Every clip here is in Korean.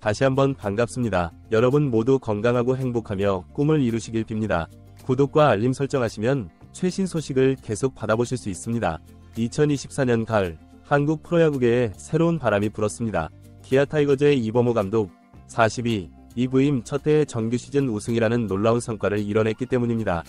다시 한번 반갑습니다. 여러분 모두 건강하고 행복하며 꿈을 이루시길 빕니다. 구독과 알림 설정하시면 최신 소식을 계속 받아보실 수 있습니다. 2024년 가을 한국 프로야구계에 새로운 바람이 불었습니다. 기아 타이거즈의 이범호 감독 42이 부임 첫 해의 정규 시즌 우승이라는 놀라운 성과를 이뤄냈기 때문입니다.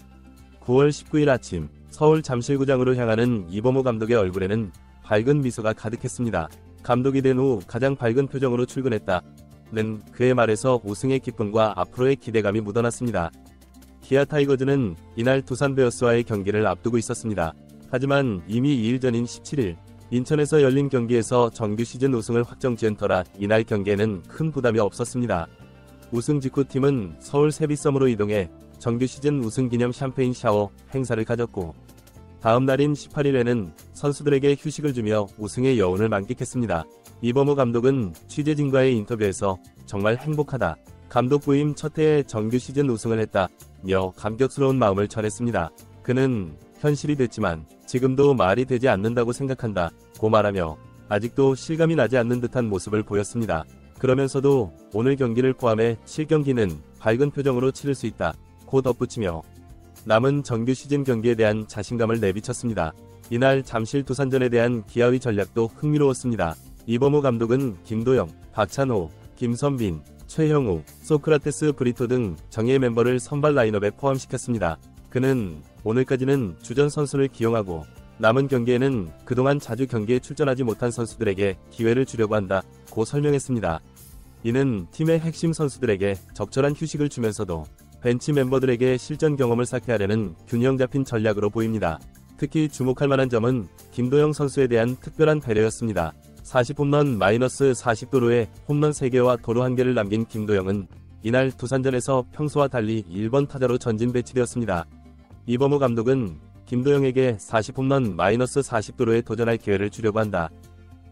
9월 19일 아침 서울 잠실구장으로 향하는 이범호 감독의 얼굴에는 밝은 미소가 가득했습니다. 감독이 된 후 가장 밝은 표정으로 출근했다는 그의 말에서 우승의 기쁨과 앞으로의 기대감이 묻어났습니다. 기아 타이거즈는 이날 두산 베어스와의 경기를 앞두고 있었습니다. 하지만 이미 2일 전인 17일 인천에서 열린 경기에서 정규 시즌 우승을 확정지은 터라 이날 경기에는 큰 부담이 없었습니다. 우승 직후 팀은 서울 세비섬으로 이동해 정규 시즌 우승 기념 샴페인 샤워 행사를 가졌고 다음 날인 18일에는 선수들에게 휴식을 주며 우승의 여운을 만끽했습니다. 이범호 감독은 취재진과의 인터뷰에서 정말 행복하다. 감독 부임 첫 해에 정규 시즌 우승을 했다며 감격스러운 마음을 전했습니다. 그는 현실이 됐지만 지금도 말이 되지 않는다고 생각한다고 말하며 아직도 실감이 나지 않는 듯한 모습을 보였습니다. 그러면서도 오늘 경기를 포함해 7경기는 밝은 표정으로 치를 수 있다고 덧붙이며 남은 정규 시즌 경기에 대한 자신감을 내비쳤습니다. 이날 잠실 두산전에 대한 기아의 전략도 흥미로웠습니다. 이범호 감독은 김도영, 박찬호, 김선빈, 최형우, 소크라테스 브리토 등 정예 멤버를 선발 라인업에 포함시켰습니다. 그는 오늘까지는 주전 선수를 기용하고 남은 경기에는 그동안 자주 경기에 출전하지 못한 선수들에게 기회를 주려고 한다고 설명했습니다. 이는 팀의 핵심 선수들에게 적절한 휴식을 주면서도 벤치 멤버들에게 실전 경험을 쌓게 하려는 균형 잡힌 전략으로 보입니다. 특히 주목할 만한 점은 김도영 선수에 대한 특별한 배려였습니다. 40홈런 -40도루에 홈런 3개와 도루 1개를 남긴 김도영은 이날 두산전에서 평소와 달리 1번 타자로 전진 배치되었습니다. 이범호 감독은 김도영에게 40홈런 -40도루에 도전할 기회를 주려고 한다.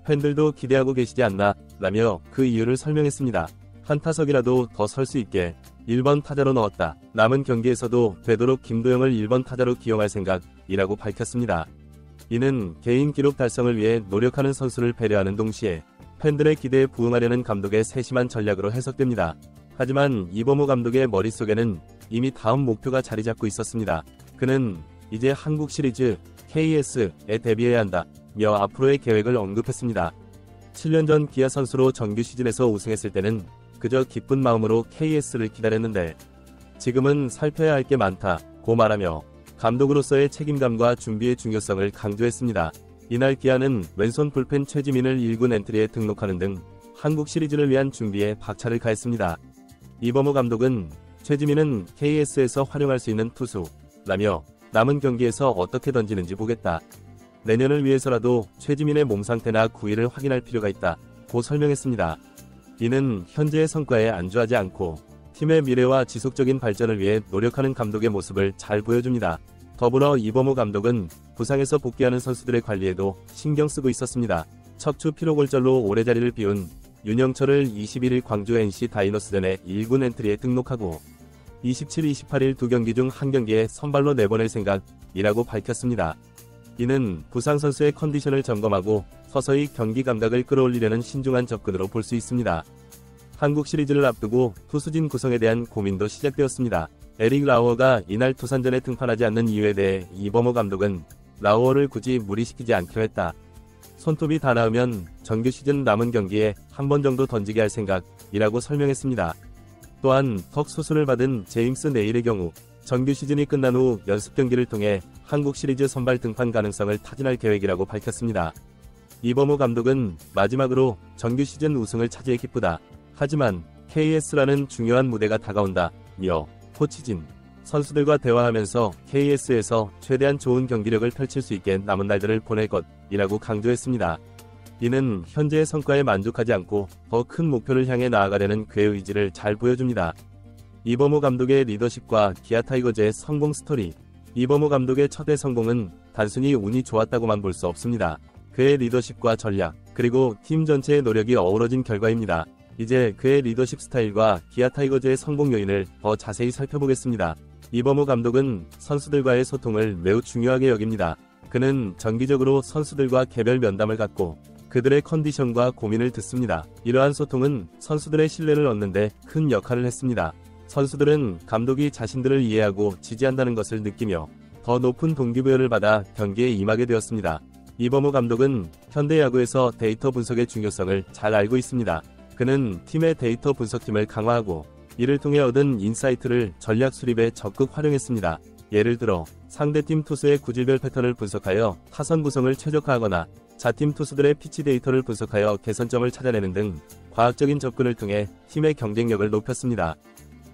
팬들도 기대하고 계시지 않나 라며 그 이유를 설명했습니다. 한 타석이라도 더 설 수 있게 1번 타자로 넣었다. 남은 경기에서도 되도록 김도영을 1번 타자로 기용할 생각이라고 밝혔습니다. 이는 개인 기록 달성을 위해 노력하는 선수를 배려하는 동시에 팬들의 기대에 부응하려는 감독의 세심한 전략으로 해석됩니다. 하지만 이범호 감독의 머릿속에는 이미 다음 목표가 자리 잡고 있었습니다. 그는 이제 한국 시리즈 KS에 데뷔해야 한다며 앞으로의 계획을 언급했습니다. 7년 전 기아 선수로 정규 시즌에서 우승했을 때는 그저 기쁜 마음으로 KS를 기다렸는데 지금은 살펴야 할 게 많다고 말하며 감독으로서의 책임감과 준비의 중요성을 강조했습니다. 이날 기아는 왼손 불펜 최지민을 1군 엔트리에 등록하는 등 한국 시리즈를 위한 준비에 박차를 가했습니다. 이범호 감독은 최지민은 KS에서 활용할 수 있는 투수라며 남은 경기에서 어떻게 던지는지 보겠다. 내년을 위해서라도 최지민의 몸 상태나 구위를 확인할 필요가 있다고 설명했습니다. 이는 현재의 성과에 안주하지 않고 팀의 미래와 지속적인 발전을 위해 노력하는 감독의 모습을 잘 보여줍니다. 더불어 이범호 감독은 부상에서 복귀하는 선수들의 관리에도 신경 쓰고 있었습니다. 척추 피로골절로 오래 자리를 비운 윤영철을 21일 광주 NC 다이노스전에 1군 엔트리에 등록하고 27, 28일 두 경기 중 한 경기에 선발로 내보낼 생각이라고 밝혔습니다. 이는 부상 선수의 컨디션을 점검하고 서서히 경기 감각을 끌어올리려는 신중한 접근으로 볼 수 있습니다. 한국 시리즈를 앞두고 투수진 구성에 대한 고민도 시작되었습니다. 에릭 라우어가 이날 두산전에 등판하지 않는 이유에 대해 이범호 감독은 라우어를 굳이 무리시키지 않기로 했다. 손톱이 다 나으면 정규 시즌 남은 경기에 한 번 정도 던지게 할 생각이라고 설명했습니다. 또한 턱 수술을 받은 제임스 네일의 경우 정규 시즌이 끝난 후 연습 경기를 통해 한국 시리즈 선발 등판 가능성을 타진할 계획이라고 밝혔습니다. 이범호 감독은 마지막으로 정규 시즌 우승을 차지해 기쁘다. 하지만 KS라는 중요한 무대가 다가온다며 코치진, 선수들과 대화하면서 KS에서 최대한 좋은 경기력을 펼칠 수 있게 남은 날들을 보낼 것이라고 강조했습니다. 이는 현재의 성과에 만족하지 않고 더 큰 목표를 향해 나아가려는 그의 의지를 잘 보여줍니다. 이범호 감독의 리더십과 기아 타이거즈의 성공 스토리. 이범호 감독의 첫해 성공은 단순히 운이 좋았다고만 볼 수 없습니다. 그의 리더십과 전략, 그리고 팀 전체의 노력이 어우러진 결과입니다. 이제 그의 리더십 스타일과 기아 타이거즈의 성공 요인을 더 자세히 살펴보겠습니다. 이범호 감독은 선수들과의 소통을 매우 중요하게 여깁니다. 그는 정기적으로 선수들과 개별 면담을 갖고 그들의 컨디션과 고민을 듣습니다. 이러한 소통은 선수들의 신뢰를 얻는 데 큰 역할을 했습니다. 선수들은 감독이 자신들을 이해하고 지지한다는 것을 느끼며 더 높은 동기부여를 받아 경기에 임하게 되었습니다. 이범호 감독은 현대야구에서 데이터 분석의 중요성을 잘 알고 있습니다. 그는 팀의 데이터 분석팀을 강화하고 이를 통해 얻은 인사이트를 전략 수립에 적극 활용했습니다. 예를 들어 상대팀 투수의 구질별 패턴을 분석하여 타선 구성을 최적화하거나 자팀 투수들의 피치 데이터를 분석하여 개선점을 찾아내는 등 과학적인 접근을 통해 팀의 경쟁력을 높였습니다.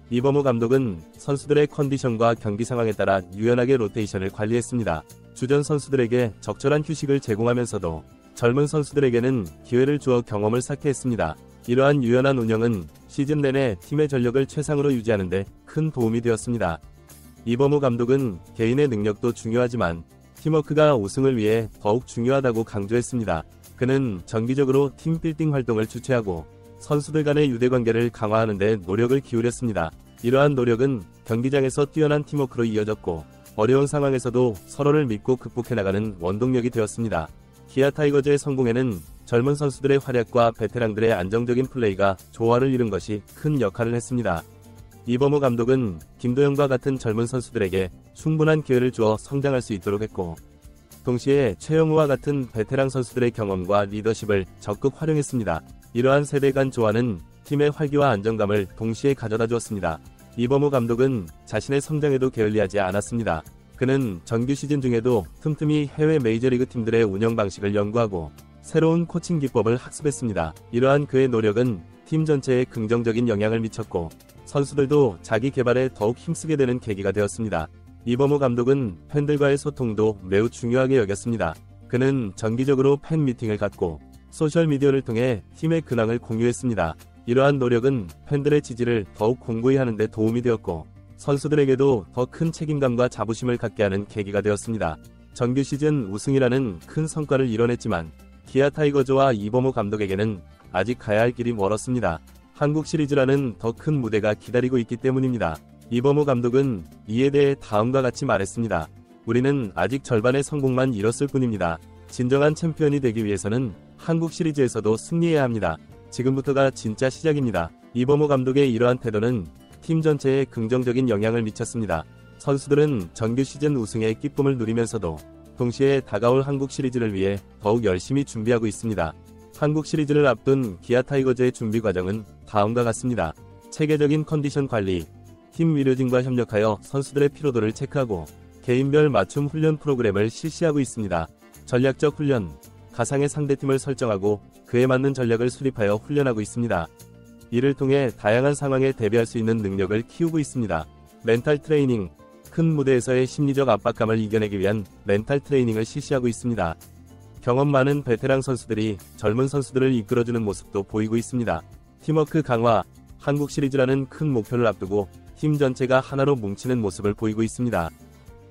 이범호 감독은 선수들의 컨디션과 경기 상황에 따라 유연하게 로테이션을 관리했습니다. 주전 선수들에게 적절한 휴식을 제공하면서도 젊은 선수들에게는 기회를 주어 경험을 쌓게 했습니다. 이러한 유연한 운영은 시즌 내내 팀의 전력을 최상으로 유지하는 데 큰 도움이 되었습니다. 이범호 감독은 개인의 능력도 중요하지만 팀워크가 우승을 위해 더욱 중요하다고 강조했습니다. 그는 정기적으로 팀 빌딩 활동을 주최하고 선수들 간의 유대관계를 강화하는 데 노력을 기울였습니다. 이러한 노력은 경기장에서 뛰어난 팀워크로 이어졌고 어려운 상황에서도 서로를 믿고 극복해 나가는 원동력이 되었습니다. 기아 타이거즈의 성공에는 젊은 선수들의 활약과 베테랑들의 안정적인 플레이가 조화를 이룬 것이 큰 역할을 했습니다. 이범호 감독은 김도영과 같은 젊은 선수들에게 충분한 기회를 주어 성장할 수 있도록 했고 동시에 최영우와 같은 베테랑 선수들의 경험과 리더십을 적극 활용했습니다. 이러한 세대 간 조화는 팀의 활기와 안정감을 동시에 가져다 주었습니다. 이범호 감독은 자신의 성장에도 게을리하지 않았습니다. 그는 정규 시즌 중에도 틈틈이 해외 메이저리그 팀들의 운영 방식을 연구하고 새로운 코칭 기법을 학습했습니다. 이러한 그의 노력은 팀 전체에 긍정적인 영향을 미쳤고 선수들도 자기 개발에 더욱 힘쓰게 되는 계기가 되었습니다. 이범호 감독은 팬들과의 소통도 매우 중요하게 여겼습니다. 그는 정기적으로 팬 미팅을 갖고 소셜미디어를 통해 팀의 근황을 공유했습니다. 이러한 노력은 팬들의 지지를 더욱 공고히 하는 데 도움이 되었고 선수들에게도 더 큰 책임감과 자부심을 갖게 하는 계기가 되었습니다. 정규 시즌 우승이라는 큰 성과를 이뤄냈지만 기아 타이거즈와 이범호 감독에게는 아직 가야 할 길이 멀었습니다. 한국 시리즈라는 더 큰 무대가 기다리고 있기 때문입니다. 이범호 감독은 이에 대해 다음과 같이 말했습니다. 우리는 아직 절반의 성공만 이뤘을 뿐입니다. 진정한 챔피언이 되기 위해서는 한국 시리즈에서도 승리해야 합니다. 지금부터가 진짜 시작입니다. 이범호 감독의 이러한 태도는 팀 전체에 긍정적인 영향을 미쳤습니다. 선수들은 정규 시즌 우승의 기쁨을 누리면서도 동시에 다가올 한국 시리즈를 위해 더욱 열심히 준비하고 있습니다. 한국 시리즈를 앞둔 기아 타이거즈의 준비 과정은 다음과 같습니다. 체계적인 컨디션 관리, 팀 의료진과 협력하여 선수들의 피로도를 체크하고 개인별 맞춤 훈련 프로그램을 실시하고 있습니다. 전략적 훈련, 가상의 상대팀을 설정하고 그에 맞는 전략을 수립하여 훈련하고 있습니다. 이를 통해 다양한 상황에 대비할 수 있는 능력을 키우고 있습니다. 멘탈 트레이닝, 큰 무대에서의 심리적 압박감을 이겨내기 위한 멘탈 트레이닝을 실시하고 있습니다. 경험 많은 베테랑 선수들이 젊은 선수들을 이끌어주는 모습도 보이고 있습니다. 팀워크 강화, 한국 시리즈라는 큰 목표를 앞두고 팀 전체가 하나로 뭉치는 모습을 보이고 있습니다.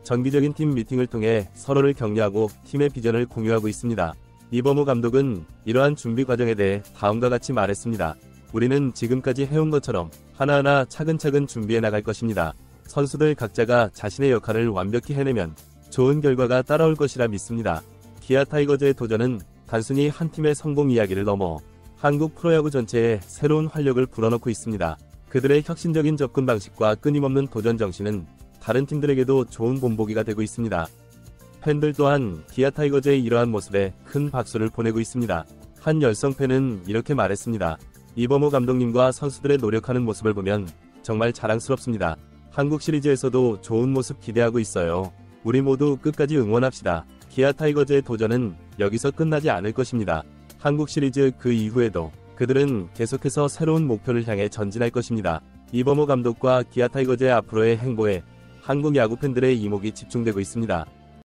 정기적인 팀 미팅을 통해 서로를 격려하고 팀의 비전을 공유하고 있습니다. 이범호 감독은 이러한 준비 과정에 대해 다음과 같이 말했습니다. 우리는 지금까지 해온 것처럼 하나하나 차근차근 준비해 나갈 것입니다. 선수들 각자가 자신의 역할을 완벽히 해내면 좋은 결과가 따라올 것이라 믿습니다. 기아 타이거즈의 도전은 단순히 한 팀의 성공 이야기를 넘어 한국 프로야구 전체에 새로운 활력을 불어넣고 있습니다. 그들의 혁신적인 접근 방식과 끊임없는 도전 정신은 다른 팀들에게도 좋은 본보기가 되고 있습니다. 팬들 또한 기아 타이거즈의 이러한 모습에 큰 박수를 보내고 있습니다. 한 열성 팬은 이렇게 말했습니다. 이범호 감독님과 선수들의 노력하는 모습을 보면 정말 자랑스럽습니다. 한국 시리즈에서도 좋은 모습 기대하고 있어요. 우리 모두 끝까지 응원합시다. 기아 타이거즈의 도전은 여기서 끝나지 않을 것입니다. 한국 시리즈 그 이후에도 그들은 계속해서 새로운 목표를 향해 전진할 것입니다. 이범호 감독과 기아 타이거즈의 앞으로의 행보에 한국 야구 팬들의 이목이 집중되고 있습니다.